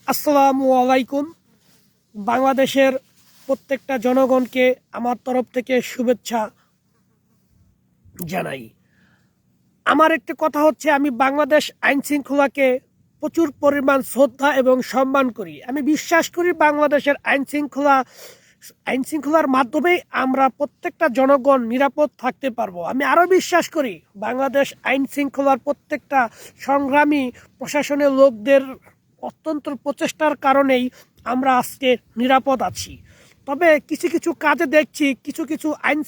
আসসালামু আলাইকুম। বাংলাদেশের প্রত্যেকটা জনগণকে আমার তরফ থেকে শুভেচ্ছা জানাই। আমার একটি কথা হচ্ছে, আমি বাংলাদেশ আইন শৃঙ্খলাকে প্রচুর পরিমাণ শ্রদ্ধা এবং সম্মান করি। আমি বিশ্বাস করি বাংলাদেশের আইন শৃঙ্খলার মাধ্যমেই আমরা প্রত্যেকটা জনগণ নিরাপদ থাকতে পারবো। আমি আরও বিশ্বাস করি বাংলাদেশ আইন শৃঙ্খলার প্রত্যেকটা সংগ্রামী প্রশাসনের লোকদের অত্যন্ত প্রচেষ্টার কারণেই আমরা আজকে নিরাপদ আছি। তবে কিছু কিছু কাজে দেখছি কিছু কিছু আইন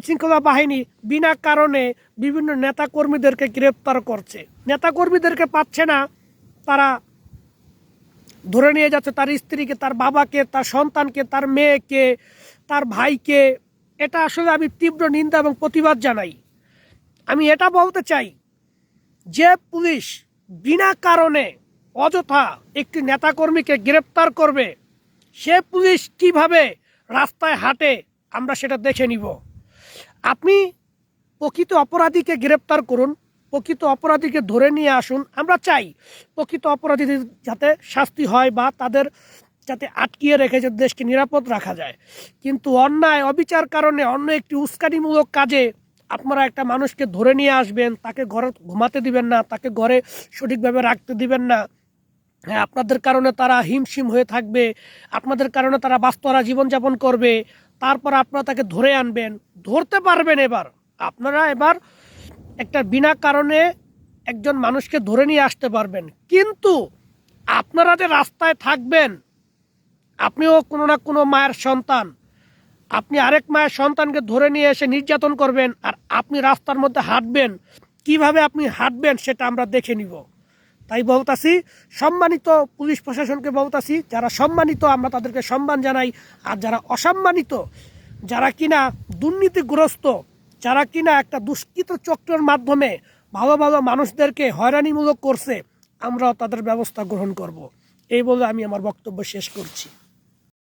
শৃঙ্খলা বাহিনী বিনা কারণে বিভিন্ন নেতাকর্মীদেরকে গ্রেপ্তার করছে। নেতাকর্মীদেরকে পাচ্ছে না, তারা ধরে নিয়ে যাচ্ছে তার স্ত্রীকে, তার বাবাকে, তার সন্তানকে, তার মেয়েকে, তার ভাইকে। এটা আসলে আমি তীব্র নিন্দা এবং প্রতিবাদ জানাই। আমি এটা বলতে চাই, যে পুলিশ বিনা কারণে অযথা একটি নেতাকর্মীকে গ্রেপ্তার করবে, সে পুলিশ কিভাবে রাস্তায় হাঁটে আমরা সেটা দেখে নিব। আপনি প্রকৃত অপরাধীকে গ্রেপ্তার করুন, প্রকৃত অপরাধীকে ধরে নিয়ে আসুন। আমরা চাই প্রকৃত অপরাধীদের যাতে শাস্তি হয় বা তাদের যাতে আটকিয়ে রেখে যে দেশকে নিরাপদ রাখা যায়। কিন্তু অন্যায় অবিচার কারণে অন্য একটি উস্কানিমূলক কাজে আপনারা একটা মানুষকে ধরে নিয়ে আসবেন, তাকে ঘরে ঘুমাতে দিবেন না, তাকে ঘরে সঠিকভাবে রাখতে দিবেন না। হ্যাঁ, আপনাদের কারণে তারা হিমশিম হয়ে থাকবে, আপনাদের কারণে তারা বাস্তরা জীবনযাপন করবে। তারপর আপনারা তাকে ধরে আনবেন, ধরতে পারবেন। আপনারা এবার একটা বিনা কারণে একজন মানুষকে ধরে নিয়ে আসতে পারবেন। কিন্তু আপনারা যে রাস্তায় থাকবেন, আপনিও কোনো না কোনো মায়ের সন্তান, আপনি আরেক মায়ের সন্তানকে ধরে নিয়ে এসে নির্যাতন করবেন, আর আপনি রাস্তার মধ্যে হাঁটবেন। কিভাবে আপনি হাঁটবেন সেটা আমরা দেখে নিব। তাই বলতাছি, সম্মানিত পুলিশ প্রশাসনকে বলতাছি, যারা সম্মানিত আমরা তাদেরকে সম্মান জানাই। আর যারা অসম্মানিত, যারা কিনা দুর্নীতিগ্রস্ত, যারা কিনা একটা দুষ্কৃত চক্রের মাধ্যমে ভালো ভালো মানুষদেরকে হয়রানিমূলক করছে, আমরাও তাদের ব্যবস্থা গ্রহণ করব। এই বলে আমি আমার বক্তব্য শেষ করছি।